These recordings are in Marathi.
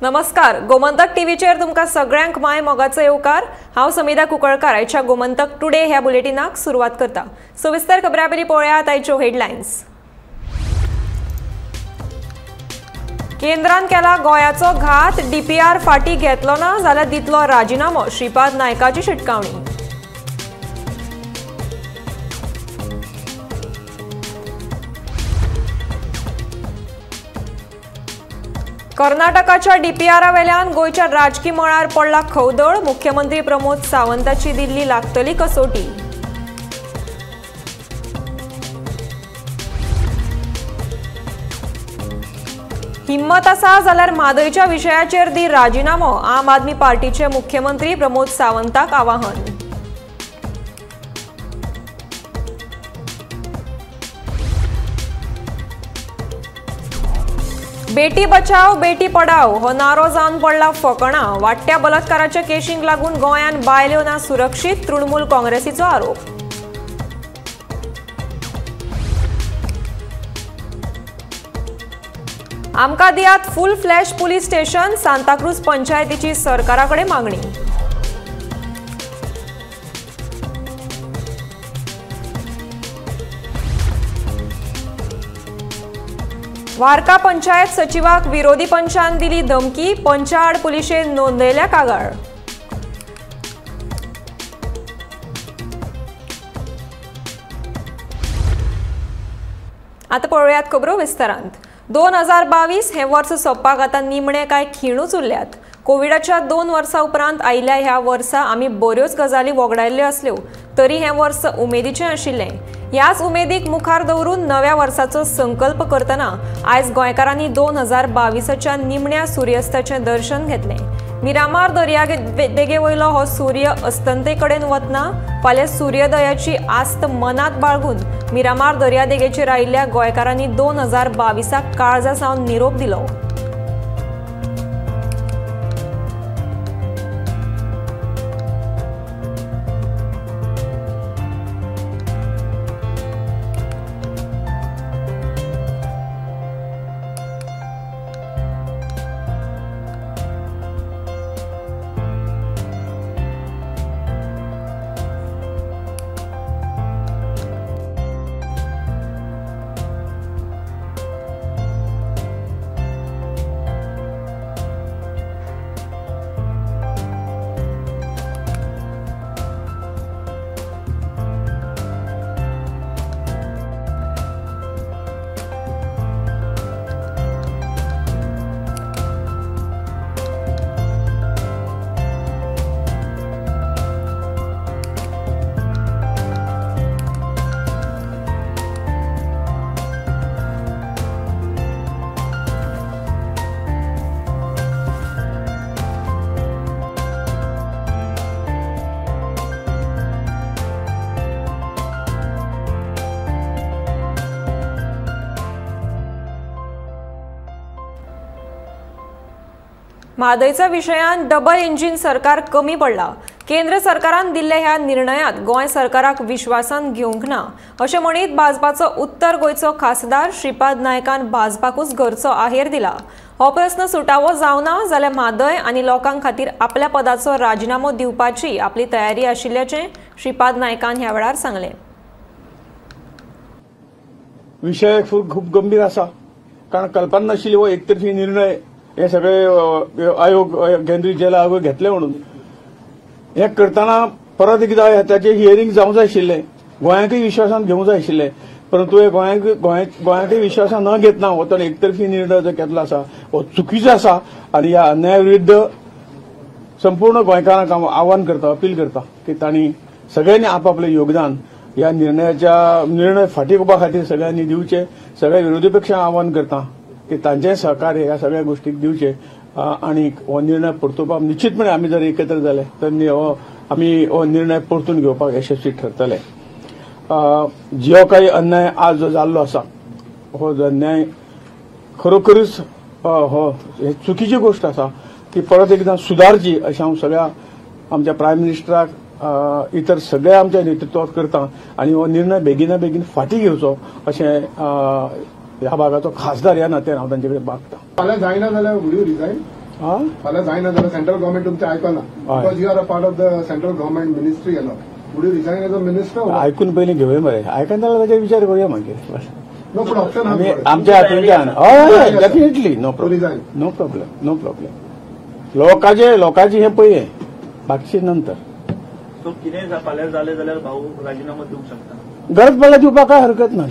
नमस्कार, गोमंतक टीव्हीचेर तुमकां सगळ्यांक माय मोगाचो येवकार। हांव समिधा कुंकळकार। आयच्या गोमंतक टुडे ह्या बुलेटिनाक सुरवात करता। सविस्तर खबरां पयलीं पळयात आयच्यो हेडलायन्स। केंद्रान केला गोंयाचो घात, डीपीआर फाटी घेतलो ना जाल्यार दितलो राजिनामो, श्रीपाद नायकाची शिटकावणी। कर्नाटकाच्या डीपीआरा वेल्यान गोयच्या राजकी मळार पडला खवदळ, मुख्यमंत्री प्रमोद सावंताची दिल्ली लागतली कसोटी। हिम्मत आसा जाल्यार म्हादयच्या विशयाचेर दी राजिनामो, आम आदमी पार्टीचे मुख्यमंत्री प्रमोद सावंताक आवाहन। बेटी बचाव बेटी पढाव हो नारो जावन पडला फकाणां। वाडट्या बलात्काराच्या केशींक लागून गोंयान बायल्यो ना सुरक्षीत, तृणमूल काँग्रेसीचो आरोप। आमकां दियात full flash police station, Santacruz पंचायतीची सरकाराकडे मागणी। वारका पंचायत सचिवाक विरोधी पंचान दिली धमकी, पंचा आड पुलिशेन नोंदयल्या कागाळ। आता पळोवयात खबरो विस्तारांत। 2022 हे वर्स सोंपपाक आतां निमणे काय खिणूच उरल्यात। कोविडाच्या 2 वर्सां उपरांत आयिल्ल्या ह्या वर्सा आमी बऱ्योच गजाली वगडायल्ल्यो आसल्यो, तरी हें वर्स उमेदीचें आशिल्लें। ह्याच उमेदीक मुखार दवरून नव्या वर्साचो संकल्प करतना आयज गोंयकारांनी 2022च्या निमण्या सूर्यास्ताचें दर्शन घेतलें। मिरामार दर्या देगे वयलो हो सूर्य अस्तंते कडेन वतना फाल्यां सूर्योदयाची आस्त मनात बाळगून मिरामार दर्या देगेचेर आयिल्ल्या गोंयकारांनी 2022क काळजा सावन निरोप दिलो। म्हादयच्या विशयान डबल इंजिन सरकार कमी पडला। केंद्र सरकारान दिल्ल्या ह्या निर्णयात गोंय सरकाराक विश्वासान घेवंक ना अशें म्हणीत भाजपाचो उत्तर गोंयचो खासदार श्रीपाद नायकान भाजपाकूच घरचो आहेर दिला। हो प्रस्न सुटावो जावना जाल्यार म्हादय आनी लोकांक खातीर आपल्या पदाचो राजिनामो दिवपाची आपली तयारी आशिल्ल्याचें श्रीपाद नायकान ह्या वेळार सांगलें। विषय खूप गंभीर आसा, कारण कल्पना नाशिल्ली हो एकतर्फी निर्णय हे सगळे आयोग केंद्रीय जल आयोग घेतले म्हणून। हे करतना परत एकदा त्याचे हियरिंग जावंक जाय आशिल्लें, गोंयाकय विश्वासान घेवंक जाय आशिल्लें, परंतु हे गोंयाकय विश्वासान न घेतना हो तो एकतर्फी निर्णय जो घेतलो आसा हो चुकीचो आसा आनी ह्या अन्याया विरुद्ध संपूर्ण गोंयकारांक हांव आव्हान करता, अपील करता की तांणी सगळ्यांनी आपापलें योगदान ह्या निर्णय फाटी घेवपा खातीर सगळ्यांनी दिवचें। सगळ्या विरोधी पक्षांक आव्हान करता की तांचें सहकार्य ह्या सगळ्या गोष्टीक दिवचें आनी हो निर्णय परतुवपाक निश्चितपणे आमी जर एकत्र जाले तर आमी हो निर्णय परतून घेवपाक यशस्वी ठरतले। जो काही अन्याय आज जो जाल्लो आसा हो अन्याय खरोखरूच हो चुकीची गोष्ट आसा, ती परत एकदा सुदारची अशें हांव सगळ्या आमच्या प्रायम मिनिस्टराक इतर सगळ्या आमच्या नेतृत्वाक करता आनी हो निर्णय बेगिना बेगीन फाटी घेवचो अशें ह्या भागाचो खासदार ह्या नात्यान हांव तांचे कडेन मागता। फाल्यां जायना जाल्यार वूड यू रिजायन? फाल्यां जायना जाल्यार सेंट्रल गव्हर्मेंट तुमचें आयकना because you are a part of the central government ministry a lot would you resign as a minister आयकून पयलीं घेवया मरे आयकना जाल्यार ताचेर विचार करूया मागीर नो पूण ऑप्शन आमी आमच्या हातूंतल्यान हय definitely no problem no problem लोकांची हें पळय बाकीचे नंतर सो कितें फाल्यां जालें जाल्यार भाऊ राजिनामो दिवंक शकता गरज पडल्यार दिवपाक काय हरकत ना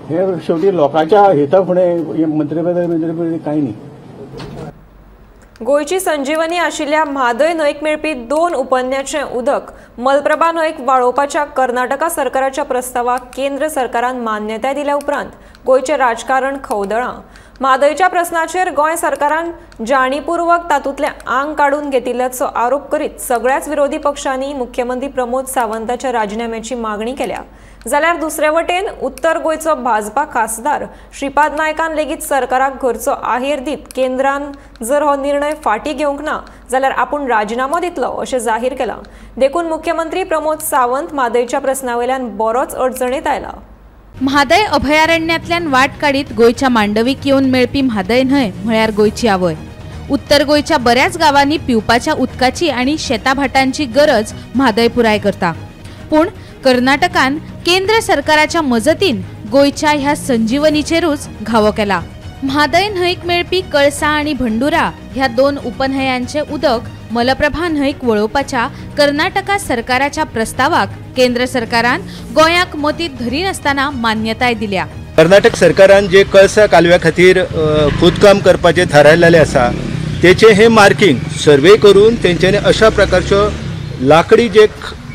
हे शेवटी लोकांच्या हिता फुडें मंत्रिपद कांय न्ही गोयची संजीवनी आशिल्ल्या म्हादय न्हंयक मेळपी 2 उपन्याचें उदक मलप्रभा न्हंयक वाळोवपाच्या कर्नाटका सरकाराच्या प्रस्तावाक केंद्र सरकारान मान्यताय दिल्या उपरांत गोयचें राजकारण खवदळां म्हादयच्या प्रस्नाचेर गोंय सरकारान जाणीवपूर्वक तातूंतलें आंग काडून घेतिल्ल्याचो आरोप करीत सगळ्याच विरोधी पक्षांनी मुख्यमंत्री प्रमोद सावंताच्या राजिनाम्याची मागणी केल्या जाल्यार दुसरे वटेन उत्तर गोंयचो भाजपा खासदार श्रीपाद नायकान लेगीत सरकाराक घरचो आहेर दीत केंद्रान जर हो निर्णय फाटीं घेवंक ना जाल्यार आपूण राजिनामो दितलो अशें जाहीर केलां देखून मुख्यमंत्री प्रमोद सावंत म्हादयच्या प्रस्नावेल्यान बरोच अडचणीत आयला म्हादय अभयारण्यातल्यान वाट काडीत गोयच्या मांडवीक येवन मेळपी म्हादय न्हंय म्हळ्यार गोयची आवय उत्तर गोयच्या बऱ्याच गावांनी पिवपाच्या उदकाची आणि शेताभाटांची गरज म्हादय पुराय करता पूण कर्नाटकान केंद्र सरकाराच्या मजतीन गोयच्या ह्या संजीवनीचेरूच घावो केला म्हादय न्हंयक मेळपी कळसा आणि भंडुरा ह्या 2 उपन्हयांचे उदक मलप्रभा न्हंयक वळोवपाच्या कर्नाटका सरकाराच्या प्रस्तावाक केंद्र सरकारान गोंयाक मतीत धरिनासतना मान्यताय दिल्या कर्नाटक सरकारान जे कळसा कालव्या खातीर खोदकाम करपाचें थारायलेलें आसा तेचे हे मार्किंग सर्वे करून तेंच्यांनी अशा प्रकारच्यो लाकडी जे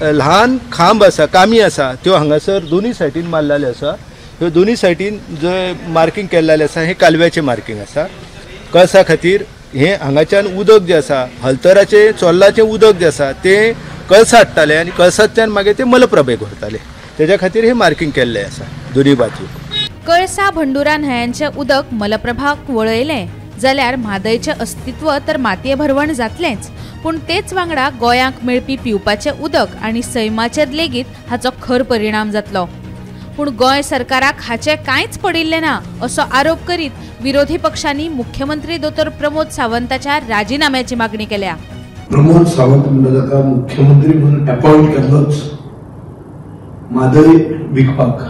ल्हान खांब आसा कामी आसा त्यो हांगासर दोनूय सायडीन मारलेले आसा ह्यो दोनूय सायडीन जे मार्किंग केल्लेलें आसा हें कालव्याचें मार्किंग आसा कळसा खातीर हें हांगाच्यान उदक जें आसा हलतराचें चोल्लाचें उदक जें आसा तें कळसा हाडटाले आनी कळसांतल्यान मागीर तें मलप्रभेक व्हरताले तेज्या खातीर हें मार्किंग केल्लें आसा दोनूय बाजूक कळसा भंडुरा न्हंयांचें उदक मलप्रभाक वळयलें जाल्यार म्हादयचें अस्तित्व तर मातये भरवण जातलेंच पूण तेच वांगडा गोंयाक मेळपी पिवपाचें उदक आनी सैमाचेर लेगीत हाचो खर परिणाम जातलो पूण गोंय सरकाराक हाचें कांयच पडिल्लें ना असो आरोप करीत विरोधी पक्षांनी मुख्यमंत्री दोतोर प्रमोद सावंताच्या राजिनाम्याची मागणी केल्या प्रमोद सावंत म्हणटा ताका मुख्यमंत्री म्हणून अपॉइंट केल्लोच म्हादय विकपाक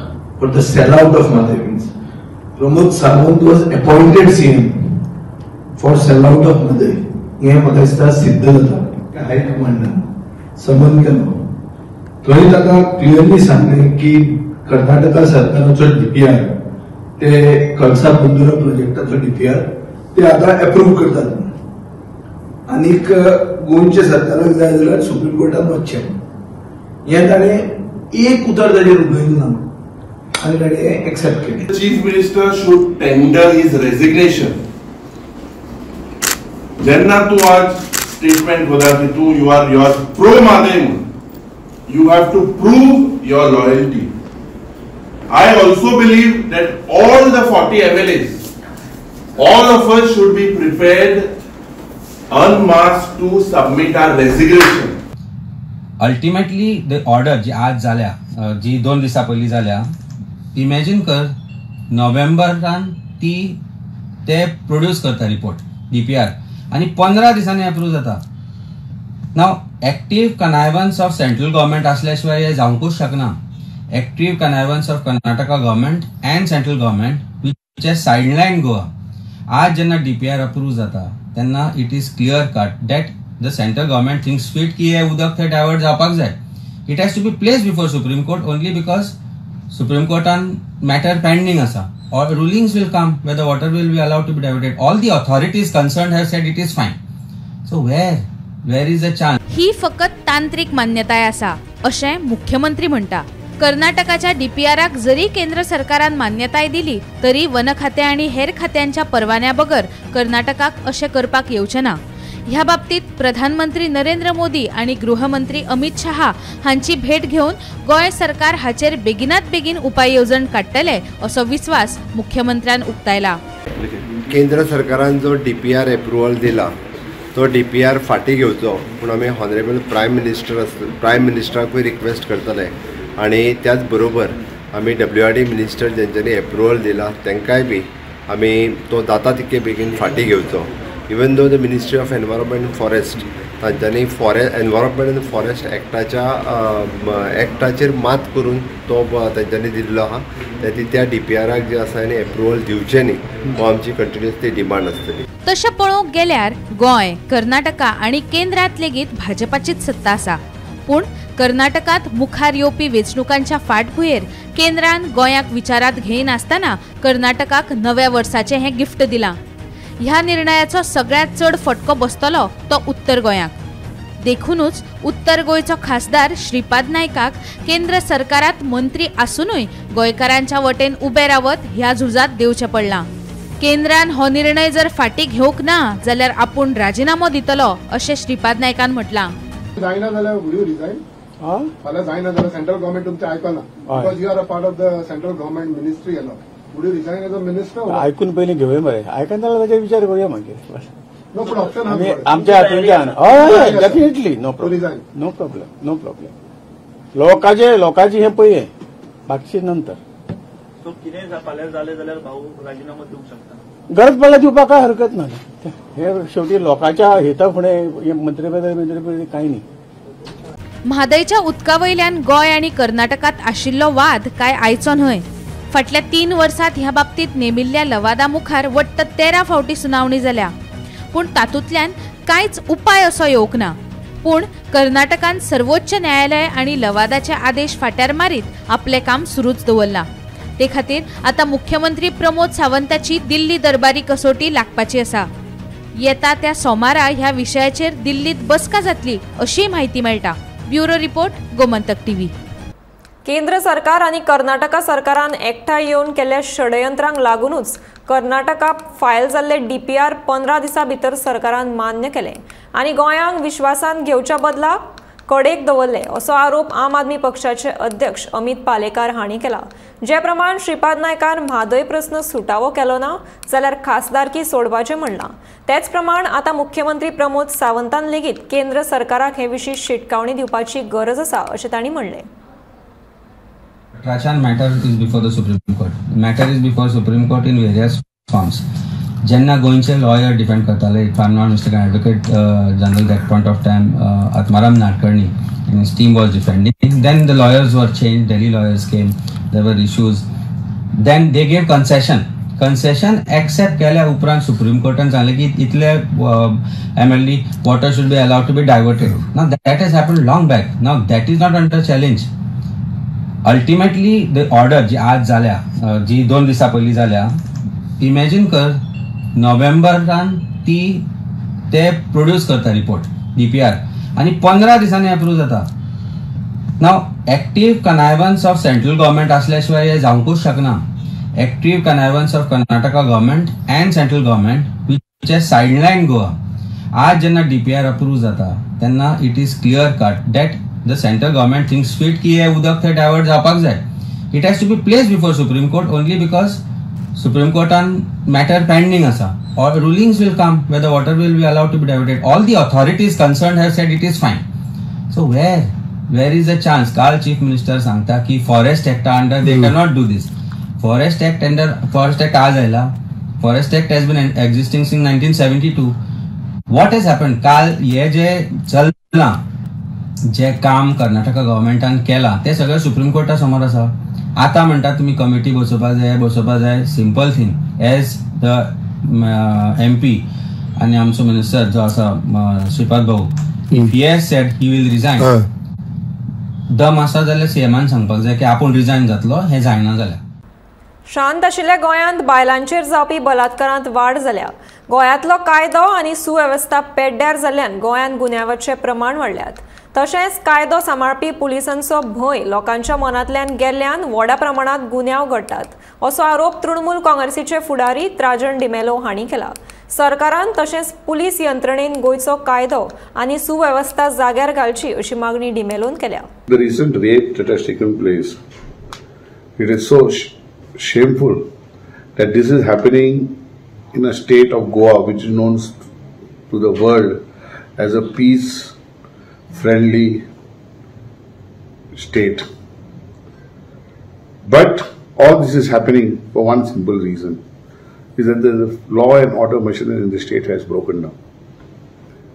for the sell out of Mhadei means Pramod Sawant was appointed CM for sell out of Mhadei हें म्हाका दिसता सिद्ध जाता हायकमांडान समन केलो थंय ताका क्लियरली सांगलें की कर्नाटका सरकाराचो डीपीआर ते कळसा बंदुरा प्रोजेक्टाचो डीपीआर ते आता अप्रूव्ह करतात आनीक गोंयच्या सरकाराक जाय जाल्यार सुप्रीम कोर्टान वचचें हें ताणें एक उतर ताचेर उलयलें ना आनी ताणें एक्सेप्ट केलें chief minister should tender his resignation जेन्ना तूं आज स्टेटमेंट करता की तूं you are pro Mhadei you have to prove your loyalty I also believe that all the 40 MLAs, all of us should be prepared en masse to submit our resignation. Ultimately, the order जी आज जाल्या जी 2 दिसा पयली जाल्या इमॅजिन कर नोव्हेंबरान ती ते प्रोड्यूस करता रिपोर्ट DPR आणि 15 दिसांनी अप्रूव्ह जाता नाव एक्टिव्ह कनायवन्स ऑफ सेंट्रल गव्हर्नमेंट असल्याशिवाय हे जावंकूच शकना active connivance of Karnataka government and central government which has sidelined Goa. आज जेन्ना DPR अप्रूव्ह जाता तेन्ना it is clear cut that the central government thinks fit की हे उदक थंय डायवर्ट जावपाक जाय. It has to be placed before Supreme Court only because Supreme Court on matter pending asa or rulings will come where the water will be allowed to be diverted. All the authorities concerned have said it is fine. So where is the chance? ही फकत तांत्रिक मान्यताय आसा अशें मुख्यमंत्री म्हणटा कर्नाटकाच्या डीपीआराक जरी केंद्र सरकारान मान्यताय दिली तरी वन खाते आणि हेर खात्यांच्या परवान्या बगर कर्नाटकाक अशें करपाक येवचें ना ह्या बाबतीत प्रधानमंत्री नरेंद्र मोदी आणि गृहमंत्री अमित शहा हांची भेट घेऊन गोंय सरकार हाचेर बेगिनात बेगीन उपाय येवजण काडटले असो विश्वास मुख्यमंत्र्यान उक्तायला केंद्र सरकारान जो डीपीआर एप्रुवल दिला तो डीपीआर फाटी घेवचो पूण आमी हॉनरेबल प्रायम मिनिस्टराकूय रिक्वेस्ट करतले आणि त्याच बरोबर आमी WRD मिनिस्टर जेंच्यांनी एप्रुवल दिला तांकांय बी आमी तो जाता तितके बेगीन फाटी घेवचो even though the ministry of environment and forest तांच्यांनी एनवायरमेंट अँड फॉरेस्ट एक्टाचेर मात करून तो तांच्यांनी दिल्लो आहा त्या DPRाक जे आसा आनी एप्रुवल दिवचें न्ही हो आमची कंटिन्युअस ती डिमांड आसतली. तशें पळोवंक गेल्यार गोंय, कर्नाटका आणि केंद्रांत लेगीत भाजपाचीच सत्ता आसा. पूण कर्नाटकात मुखार येवपी वेंचणुकांच्या फाटभुंयेर केंद्रान गोंयाक विचारात घेयनासतना कर्नाटकाक नव्या वर्साचें हें गिफ्ट दिलां. ह्या निर्णयाचो सगळ्यात चड फटको बसतलो तो उत्तर गोंयाक. देखूनच उत्तर गोंयचो खासदार श्रीपाद नायकाक केंद्र सरकारात मंत्री आसूनय गोंयकारांच्या वटेन उबे रावत ह्या झुजात देवचें पडलां. केंद्रान हो निर्णय जर फाटीं घेवंक ना जाल्यार आपूण राजिनामो दितलो अशें श्रीपाद नायकान म्हटलां. जायना जाल्यार वूड यू रिजाइन? फाल्यां जायना जाल्यार सेंट्रल गव्हर्मेंट तुमचें आयकना because you are a part of the central government ministry येलो. Would you resign as a minister? आयकून पयलीं घेवया मरे, आयकना जाल्यार ताचेर विचार करूया मागीर. नो पूण ऑप्शन आमी आमच्या हातूंतल्यान हय definitely no problem, no problem, no problem. लोकांची हें पळय बाकीचे नंतर. सो कितें फाल्यां जालें जाल्यार भाऊ राजिनामो दिवंक शकता? गरज पडल्यार दिवपाक काय हरकत ना. हे शेवटी लोकांच्या हिता फुडें मंत्रिपद कांय न्ही. म्हादयच्या उदका वयल्यान गोंय आनी कर्नाटकात आशिल्लो वाद काय आयचो न्हय. फाटल्या 3 वर्सांत ह्या बाबतींत नेमिल्ल्या लवादा मुखार वट्ट 13 फावटी सुनावणी जाल्या. पूण तातूंतल्यान कांयच उपाय असो येवंक ना. पूण कर्नाटकान सर्वोच्च न्यायालय आनी लवादाचे आदेश फाट्यार मारीत आपलें काम सुरूच दवरलां. ते खातीर आतां मुख्यमंत्री प्रमोद सावंताची दिल्ली दरबारी कसोटी लागपाची आसा. येता त्या सोमारा ह्या विशयाचेर दिल्लीत बसका जातली अशी म्हायती मेळटा. Bureau report, Gomantak TV. केंद्र सरकार आणि कर्नाटका सरकारान एकठांय येवन केल्ल्या षडयंत्रांक लागूनच कर्नाटकाक फायल जाल्ले DPR 15 दिसां भितर सरकारान मान्य केले आनी गोंयांक विश्वासान घेवच्या बदला कडेक दवरले असो आरोप आम आदमी पक्षाचे अध्यक्ष अमित पालेकार हांणी केला. जे प्रमाण श्रीपाद नायकान म्हादय प्रस्न सुटावो केलो ना जाल्यार खासदारकी सोडपाचें म्हणलां. तेच प्रमाण आतां मुख्यमंत्री प्रमोद सावंतान लेगीत केंद्र सरकाराक हे विशीं शिटकावणी दिवपाची गरज आसा अशें तांणी म्हणलें. Trachan matter is before the Supreme Court. Matter is before Supreme Court in various forms. Jenna goinche lawyer defend kartale, if I'm not mistaken, Advocate General that point of time, Atmaram Nadkarni, and his team was defending. Then the lawyers were changed, Delhi lawyers came, there were issues. Then they gave concession except केल्या उपरांत Supreme Court and सांगले की इतले MLD water should be allowed to be diverted. Now that has happened long back. Now that is not under challenge. Ultimately the order जी आज जाल्या, जी 2 दिसां पयलीं जाल्या, इमॅजीन कर नोव्हेंबरान ते प्रोड्यूस करता रिपोर्ट DPR आनी 15 दिसांनी अप्रूव जाता. नाव active connivance of central government असल्या शिवाय हे जावंकूच शकना. Active connivance of Karnataka government and central government which has sidelined Goa. आज जेन्ना DPR अप्रूव जाता तेन्ना it is clear cut that the central government thinks fit ki ye udak the divert japak jay. It has to be placed before Supreme Court only because Supreme Court on matter pending asa or rulings will come where the water will be allowed to be diverted. All the authorities concerned have said it is fine. So where is the chance? Kal Chief Minister sangta ki Forest Act under they cannot do this. Forest Act आज आयला. Forest Act has been existing since 1972. What has happened? काल ये जे चल्ला जे काम कर्नाटका गव्हर्मेंटान केला ते सगळं सुप्रीम कोर्टा समोर आसा. आता म्हणटात तुम्ही कमिटी बसोवपाक जाय. Simple thing as the MP आणि आमचो मिनिस्टर जो आसा Shripad Bhau, if he has said he will resign, दम आसा जाल्यार CMन सांगपाक जाय की आपूण रिजाइन जातलो. हे जायना जाल्यार शांत आशिल्ल्या गोंयांत बायलांचेर जावपी बलात्कारांत वाड जाल्या. गोंयांतलो कायदो आनी सुवेवस्था पेड्ड्यार जाल्ल्यान गोंयांत गुन्यांवाचे प्रमाण वाडल्यात. तशेंच कायदो सांबाळपी पुलिसांचो भंय लोकांच्या मनांतल्यान गेल्ल्यान व्हड्या प्रमाणात गुन्यांव घडटात असो आरोप तृणमूल काँग्रेसीचे फुडारी त्राजन डिमेलो हांणी केला. सरकारान तशेंच पुलीस यंत्रणेन गोंयचो कायदो आनी सुवेवस्था जाग्यार घालची अशी मागणी डिमेलोन केल्या. The recent rape that has taken place, it is so shameful that this is happening in a state of Goa which is known to the world as a peace-friendly state. But all this is happening for one simple reason. is that the law and order machinery in the state has broken down.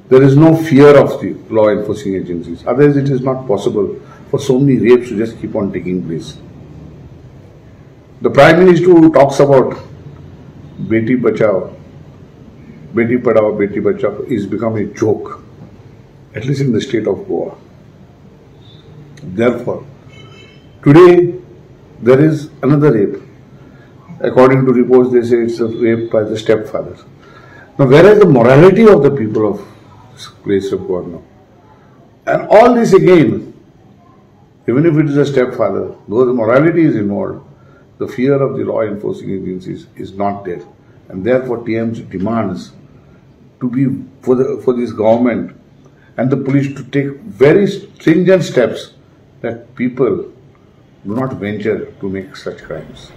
There is no fear of the law enforcing agencies. Otherwise, it is not possible for so many rapes to just keep on taking place. The Prime Minister who talks about Beti Bachao, Beti Padhao, Beti Bachao is becoming a joke, at least in the state of Goa. Therefore, today there is another rape. According to reports, they say it's a rape by the stepfather. Now, where is the morality of the people of this place of God now? And all this again, even if it is a stepfather, though the morality is involved, the fear of the law enforcing agencies is not there. And therefore, TMC demands to be for this government and the police to take very stringent steps that people do not venture to make such crimes.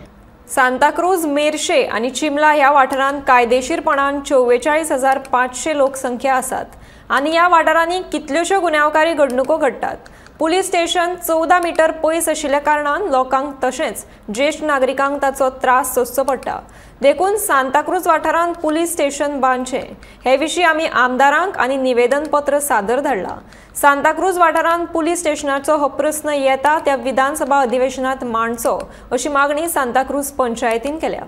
Santacruz, Merces आणि चिमला ह्या वाठारांत कायदेशीरपणान 44,500 लोकसंख्या आसात आणि ह्या वाठारांनी कितल्योशो गुन्यांवकारी घडणुको घडटात. पुलीस स्टेशन 14 मीटर पयस आशिल्ल्या कारणान लोकांक तशेंच ज्येष्ठ नागरिकांक ताचो त्रास सोंसचो पडटा. देखून सांताक्रूज वाठारांत पुलीस स्टेशन बांदचें हे विशीं आमी आमदारांक आनी निवेदन पत्र सादर धाडलां. सांताक्रूज वाठारांत पुलीस स्टेशनाचो हो प्रस्न येता त्या विधानसभा अधिवेशनात मांडचो अशी मागणी सांताक्रूज पंचायतीन केल्या.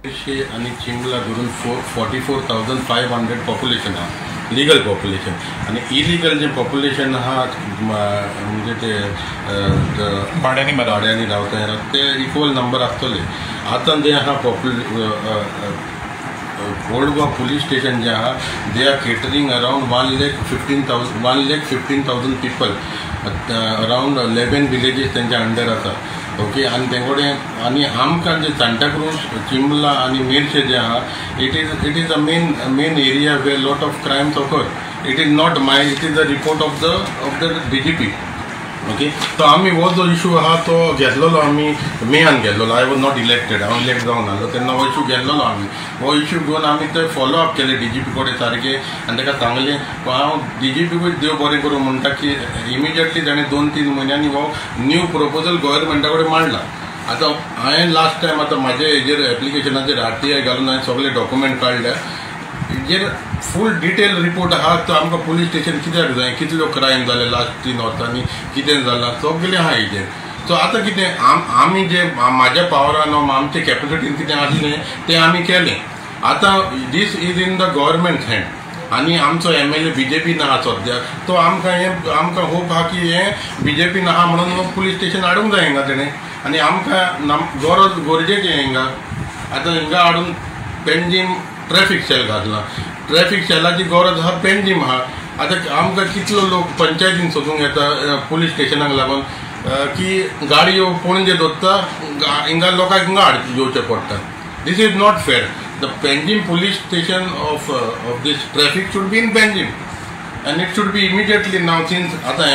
आणि चिमला धरून 44,500 पॉप्युलेशन हा लीगल पॉप्युलेशन आणि इलिगल जे पॉप्युलेशन हा म्हणजे ते भाड्यांनी रावता ते इक्वल नंबर आसतले. आता जे हा ओल्ड गोवा पुलीस स्टेशन जे आहा they are catering around 1,15,000 people around 11 villages त्यांच्या अंडर आसा. ओके आणि तेंकोडे आणि आमकां जे सांताक्रूज, चिमला आणि मेर्शे जे आहा it is a main area where lot of crimes occur. It is not my, it is the report of the DGP. Okay तो आम्ही हो जो इशू आहा तो घेतलेलो आम्ही मेयान घेतलेलो. आय वॉज नॉट इलेक्टेड, हांव इलेक्ट जावन आसलो तेन्ना हो इशू घेतलेलो आम्ही. हो इशू घेवन आम्ही ते फॉलो अप केले DGP कडेन सारके आनी ताका सांगलें. हांव DGPकूच देव बरें करूं म्हणटा की इमिजिएटली ताणें 2-3 म्हयन्यांनी हो न्यू प्रपोजल गव्हर्मेंटा कडेन मांडला. आतां हांवें लास्ट टायम आतां म्हाजे हेजेर एप्लिकेशनाचेर RTI घालून हांवें सगळे डॉक्युमेंट काडल्या. हेजेर फूल डिटेल रिपोर्ट आहा. तो आमकां पुलीस स्टेशन कित्याक जाय, कितल्यो क्रायम जाले लास्ट 3 वर्सांनी, कितें जालां सगळें आहा हेजेर. सो आतां कितें आमी जे म्हाज्या पावरान आमचे कॅपेसिटीन कितें आसलें तें आमी केलें. आतां this is in the government hand आनी आमचो MLA BJP आहा सद्या. तो आमकां होप आहा की हें BJP आहा म्हणून पुलीस स्टेशन हाडूंक जाय हिंगा तेणें आनी आमकां गरजेचें हिंगा. आतां हिंगा हाडून पेंजीम ट्रॅफिक सेल घातला. ट्रॅफिक सेलाची गरज आहा, पेंजीम आहा. आतां आमकां कितलो लोक पंचायतीन सोदूंक येता पुलीस स्टेशनाक लागून की गाडयो पणजे दोत्ता हिंगा लोकांक हिंगा येवचें पडटा. This is not fair. The Panjim police station of this traffic should be in Panjim and it should be immediately now since आतां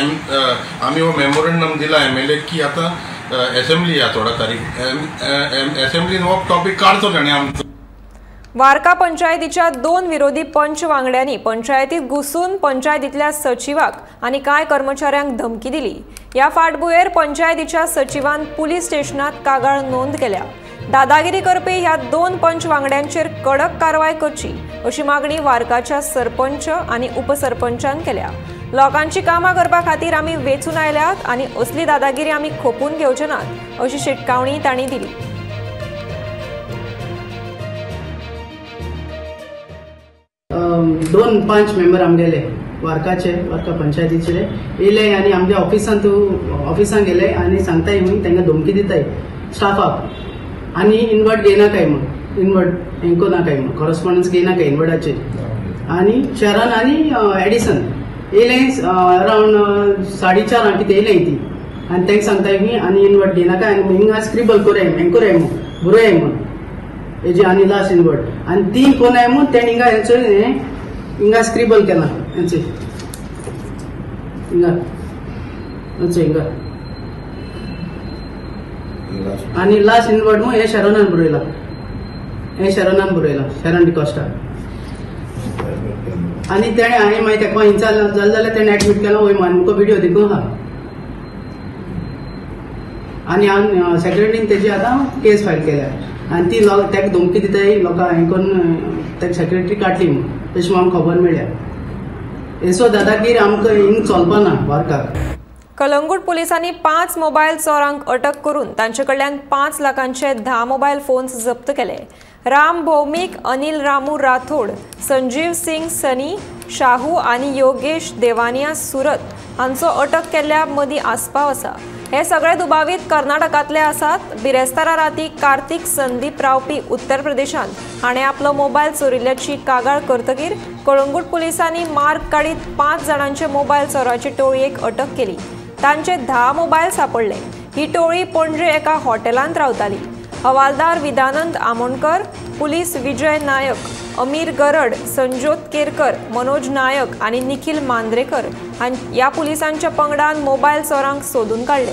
आमी हो मेमोरंडम दिला MLA की आतां असेंब्ली या 16 तारीख असेंब्लीन हो टॉपीक काडचो ताणें आमचो. वार्का पंचायतीच्या 2 विरोधी पंच वांगड्यांनी पंचायतीत घुसून पंचायतीतल्या सचिवाक आणि कांय कर्मचाऱ्यांक धमकी दिली. या फाटभुंयेर पंचायतीच्या सचिवान पुलीस स्टेशनात कागाळ नोंद केल्या. दादागिरी करपी ह्या 2 पंच वांगड्यांचेर कडक कारवाय करची अशी मागणी वार्काच्या सरपंच आणि उपसरपंचान केल्या. लोकांची कामां करपा खातीर आमी वेचून आयल्यात आणि असली दादागिरी आमी खोपून घेवचे नात अशी शिटकावणी तांणी दिली. 2 पंच मेंबर आमगेले वार्का पंचायतीचे येयले आनी आमच्या ऑफिसान गेले आनी सांगताय म्हूण तांकां धमकी दिताय स्टाफाक आनी इनवर्ट घेयनाकाय म्हूण इनवर्ट हेंको नाकाय म्हूण कॉरस्पॉन्डन्स घेयनाकाय इनवर्टाचेर. आनी शरण आनी एडिसन येयले अरावंड 4:30 कितें येयले ती आनी तांकां सांगताय मी आनी इनवर्ट घेयनाकाय आनी हिंगा स्क्रिबल कोराय हें कोराय म्हूण बरोय म्हूण हेजे आनी लास्ट इनवर्ट आनी ती कोणाय म्हूण तेणें हिंगा स्क्रिबल केला हेंचे हिंगा आनी लास्ट इनवर्ट म्हूण हे शरणान बरयला शरण डिकॉस्टा आनी तेणें हांवें मागीर तेका हिंचा जालें जाल्यार तेणें एडमीट केला. वय मुको व्हिडिओ देखून आहा आनी हांव सेक्रेटरीन तेजी आतां केस फायल केल्या. आनी ती ताका धमकी दिताय लोकां हें करून ताका सेक्रेटरी काडली म्हूण तशें आमकां खबर मेळ्ळ्या. हेसो दादागीर आमकां हिंग चलपाना वार्काक. कलंगूट पोलिसांनी 5 मोबायल चोरांक अटक करून तांचे कडल्यान 5 लाखांचे 10 मोबायल फोन्स जप्त केले. राम भौमिक, अनिल रामू राठोड, संजीव सिंग सनी, शाहू आनी योगेश देवानिया सुरत हांचो अटक केल्ल्या मदीं आस्पाव आसा. हे सगळे दुबावीत कर्नाटकांतले आसात. बिरेस्तारा राती कार्तिक संदीप रावपी उत्तर प्रदेशांत हाणें आपलो मोबायल चोरिल्ल्याची कागाळ करतकीर कळंगूट पोलिसांनी मार्ग काडीत 5 जाणांचे मोबायल चोराची टोळयेक अटक केली. तांचे 10 मोबायल सापडले. ही टोळी पणजे एका हॉटेलांत रावताली. हवालदार विदानंद आमोणकर, पुलीस विजय नायक, अमीर गरड, संजोत केरकर, मनोज नायक आनी निखिल मांद्रेकर ह्या पुलिसांच्या पंगडान मोबायल चोरांक सोदून काडले.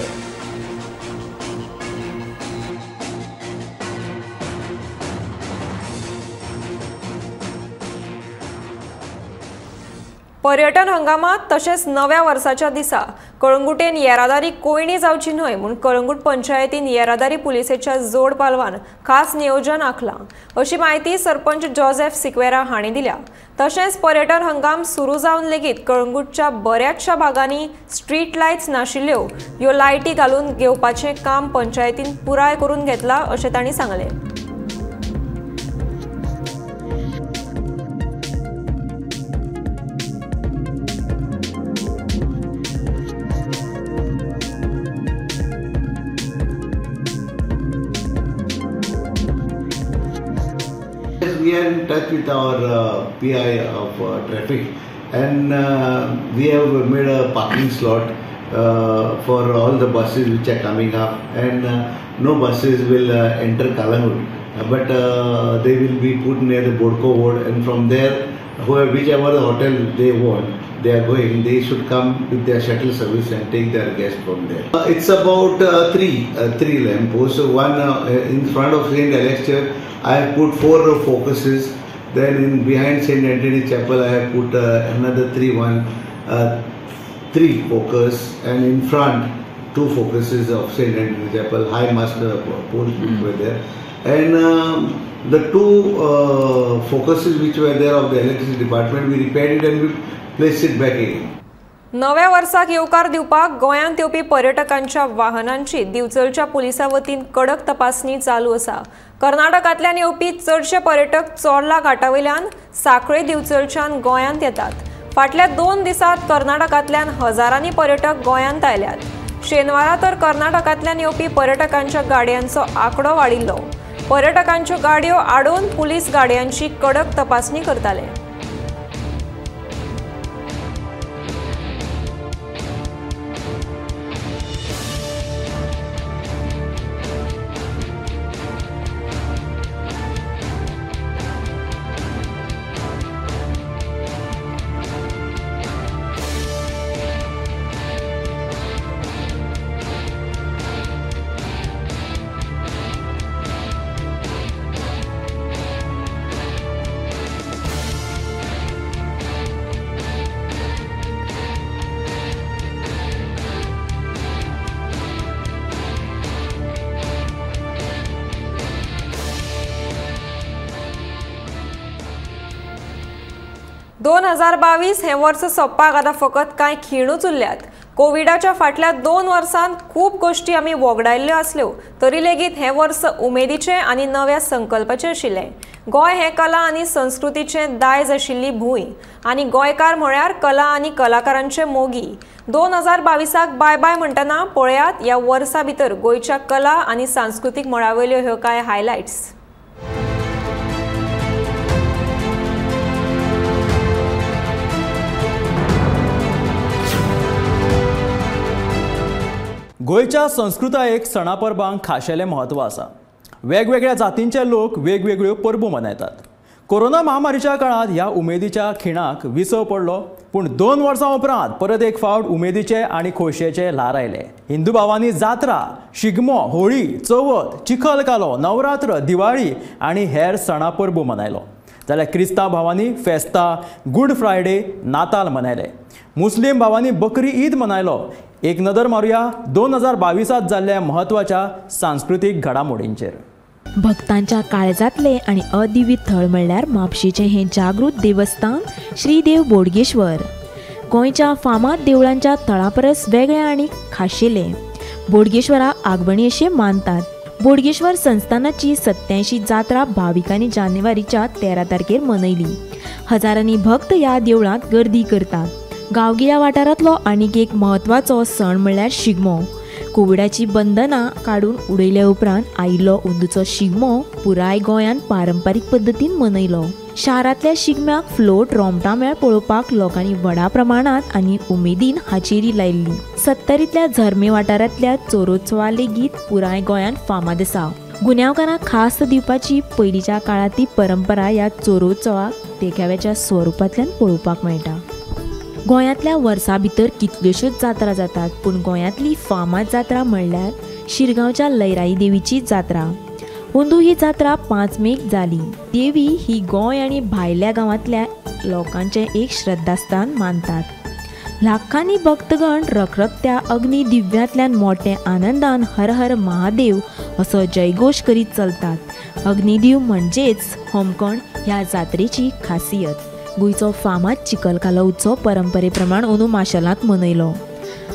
पर्यटन हंगामात तशेंच नव्या वर्साच्या दिसा कळंगुटेन येरादारी कोयणी जावची न्हय म्हूण कळंगूट पंचायतीन येरादारी पुलिसेच्या जोड पालवान खास नियोजन आंखलां अशी माहिती सरपंच जोसेफ सिक्वेरा हांणी दिल्या. तशेंच पर्यटन हंगाम सुरू जावन लेगीत कळंगूटच्या बऱ्याचशा भागांनी स्ट्रीट लायट्स नाशिल्ल्यो ह्यो लायटी घालून घेवपाचें काम पंचायतीन पुराय करून घेतलां अशें तांणी सांगलें. We are in touch with our PI of traffic, and we have made a parking slot for all the buses which are coming up, and no buses will enter Kalangut, but they will be put near the Bodko Ward, and from there, whichever the hotel they want, they are going, they should come with their shuttle service and take their guests from there. It's about three lampposts. One in front of St. Alex Church, I have put 4 focuses. Then in behind St. Anthony Chapel, I have put another 3 focus, and in front 2 focuses of St. Anthony Chapel. High master poles which were there, and the 2 focuses which were there of the electricity department, we repaired it and we placed it back again. नव्या वर्साक येवकार दिवपाक गोंयांत येवपी पर्यटकांच्या वाहनांची दिवचलच्या पुलिसां वतीन कडक तपासणी चालू आसा. कर्नाटकांतल्यान येवपी चडशे पर्यटक चोरला घाटावयल्यान सांखळे दिवचलच्यान गोंयांत येतात. फाटल्या 2 दिसांत कर्नाटकांतल्यान हजारांनी पर्यटक गोंयांत आयल्यात. शेनवारा तर कर्नाटकांतल्यान येवपी पर्यटकांच्या गाडयांचो आंकडो वाडिल्लो. पर्यटकांच्यो गाडयो आडोवन पुलीस गाडयांची कडक तपासणी करताले. दोन 2022 हे वर्स सोंपपाक आतां फकत कांय खिणूच उरल्यात. कोविडाच्या फाटल्या 2 वर्सांत खूब गोश्टी आमी वगडायल्ल्यो आसल्यो तरी लेगीत हे वर्स उमेदीचें आनी नव्या संकल्पाचें आशिल्लें. गोंय हें कला आनी संस्कृतीचें दायज आशिल्ली भूंय आनी गोंयकार म्हळ्यार कला आनी कलाकारांचे मोगी. 2022 बाय बाय म्हणटना पळयात ह्या वर्सा भितर गोंयच्या कला आनी सांस्कृतीक मळावयल्यो ह्यो कांय हायलायट्स. गोंयच्या संस्कृतायेक सणा परबांक खाशेलें म्हत्व आसा. वेगवेगळ्या जातींचे लोक वेगवेगळ्यो परबो मनयतात. कोरोना महामारीच्या काळांत ह्या उमेदीच्या खिणाक विसव पडलो, पूण 2 वर्सां उपरांत परत एक फावट उमेदीचे आनी खोशयेचे ल्हार आयले. हिंदू भावांनी जात्रा, शिगमो, होळी, चवथ, चिखल कालो, नवरात्र, दिवाळी आनी हेर सणा परबो मनयलो. जाल्यार क्रिस्तांव भावांनी फेस्तां, गुड फ्रायडे, नाताल मनयले. मुस्लीम भावांनी बकरी ईद मनयलो. एक नदर मारुया 2022 जाल्ल्या म्हत्वाच्या सांस्कृतीक घडामोडींचेर. भक्तांच्या काळजातले आणि अदिव्य थळ म्हणल्यार म्हापशेचें हें जागृत देवस्थान श्रीदेव बोडगेश्वर. गोंयच्या फामाद देवळांच्या थळा परस वेगळें आनी खाशेलें. बोडगेश्वराक आगमणी अशें मानतात. बोडगेश्वर संस्थानाची 87वी जात्रा भाविकांनी जानेवारीच्या 13 तारखेर मनयली. हजारांनी भक्त ह्या देवळांत गर्दी करतात. गांवगिऱ्या वाठारांतलो आनीक एक म्हत्वाचो सण म्हणल्यार शिगमो. कोविडाची बंधनां काडून उडयल्या उपरांत आयिल्लो अंदूचो शिगमो पुराय गोंयांत पारंपारीक पद्दतीन मनयलो. शारांतल्या शिगम्याक फ्लोट रोमटां मेळ पळोवपाक लोकांनी व्हडा प्रमाणांत आनी उमेदीन हाजेरी लायिल्ली. सत्तरींतल्या झर्मे वाठारांतल्या चोरोत्सवा लेगीत पुराय गोंयांत फामाद आसा. गुन्यांवकारांक खास दिवपाची पयलींच्या काळांतली परंपरा ह्या चोरोत्सवाक देखाव्याच्या स्वरुपांतल्यान पळोवपाक मेळटा. गोंयांतल्या वर्सां भितर कितल्योश्योच जात्रा जातात, पूण गोंयांतली फामाद जात्रा म्हणल्यार शिरगांवच्या लयराई देवीची जात्रा. अंदू ही जात्रा 5 मेक जाली. देवी ही गोंय आनी भायल्या गांवांतल्या लोकांचें एक श्रद्धास्थान मानतात. लाखांनी भक्तगण रखरखत्या अग्नी दिव्यांतल्यान मोठे आनंदान हर हर महादेव असो जयघोश करीत चलतात. अग्निदीव म्हणजेच होमखण ह्या जात्रेची खासियत. गोंयचो फामाद चिखलकालो उत्सव परंपरे प्रमाण अंदू माशेलांत मनयलो.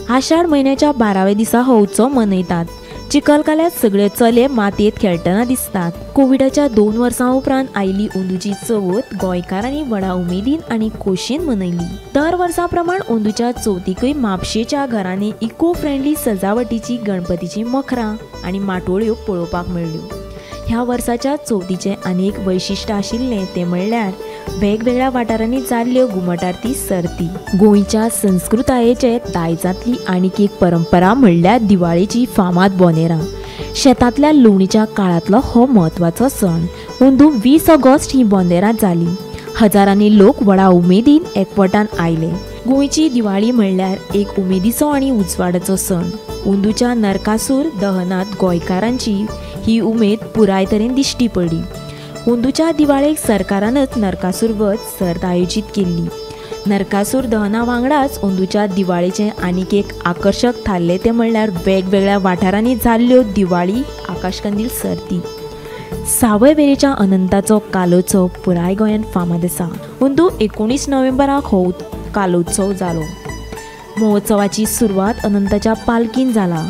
आषाढ म्हयन्याच्या 12व्या दिसा हो उत्सव मनयतात. चिखलकाल्यात सगळे चले मातयेंत खेळटना दिसतात. कोविडाच्या 2 वर्सां उपरांत आयिल्ली अंदूची चवथ गोंयकारांनी व्हडा उमेदीन आनी खोशयेन मनयली. दर वर्सा प्रमाण अंदूच्या चवथीकय म्हापशेच्या घरांनी इको फ्रेंडली सजावटीची गणपतीची मखरां आनी माटोळ्यो पळोवपाक मेळ्ळ्यो. ह्या वर्साच्या चवथीचें आनी एक वैशिश्ट आशिल्लें तें म्हणल्यार वेगवेगळ्या वाठारांनी जाल्ल्यो घुमट आरती सर्ती. गोंयच्या संस्कृतायेचे दायजांतली आनीक एक परंपरा म्हणल्यार दिवाळेची फामाद बोनेरां. शेतांतल्या लुवणीच्या काळांतलो हो म्हत्वाचो सण. अंदू 20 ऑगस्ट ही बोनेरां जाली. हजारांनी लोक व्हडा उमेदीन एकवटान आयले. गोंयची दिवाळी म्हणल्यार एक उमेदीचो आनी उजवाडाचो सण. अंदूच्या नरकासूर दहनांत गोंयकारांची ही उमेद पुराय तरेन दिश्टी पडली. अंदूच्या दिवाळेक सरकारानच नरकासूर वध सर्त आयोजीत केल्ली. नरकासूर दहना वांगडाच अंदूच्या दिवाळेचें आनीक एक आकर्शक थारलें तें म्हणल्यार वेगवेगळ्या वाठारांनी जाल्ल्यो दिवाळी आकाशकंदील सर्ती. सावयवेरेच्या अनंताचो कालोत्सव पुराय गोंयांत फामाद आसा. अंदू 19 नोव्हेंबराक हो कालोत्सव जालो. महोत्सवाची सुरवात अनंताच्या पालखीन जाला.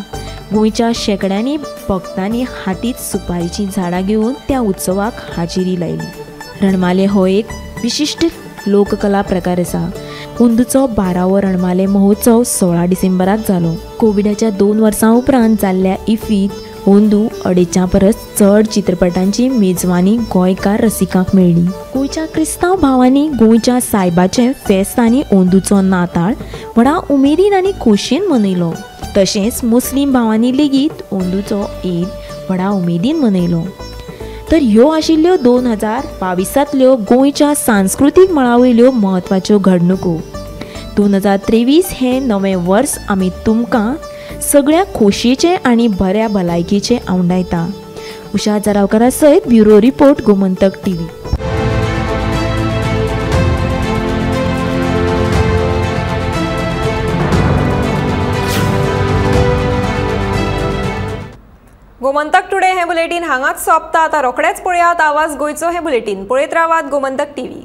गोंयच्या शेकड्यांनी भक्तांनी हातीत सुपारीचीं झाडां घेवन त्या उत्सवाक हाजेरी लायली. रणमाले हो एक विशिश्ट लोककला प्रकार आसा. अंदूचो 12वो रणमाले महोत्सव 16 डिसेंबराक जालो. कोविडाच्या 2 वर्सां उपरांत जाल्ल्या इफ्फीत अंदू 2.5 परस चड चित्रपटांची मेजवानी गोंयकार रसिकांक मेळ्ळी. गोंयच्या क्रिस्तांव भावांनी गोंयच्या सायबाचें फेस्त आनी अंदूचो नाताळ व्हडा उमेदीन आनी खोशयेन मनयलो. तशेंच मुस्लीम भावांनी लेगीत अंदूचो ईद व्हडा उमेदीन मनयलो. तर ह्यो आशिल्ल्यो 2022 गोंयच्या सांस्कृतीक मळावयल्यो म्हत्वाच्यो घडणुको. 2023 हें नवें वर्स आमी तुमकां सगळ्या खोशयेचें आनी बऱ्या भलायकेचें आंवडायता. उषा जरावकारा सयत bureau report Gomantak TV. Gomantak today हे बुलेटिन हांगाच सोंपता. आतां रोखडेच पळयात आवाज गोंयचो हे बुलेटिन. पळयत रावात गोमंतक TV.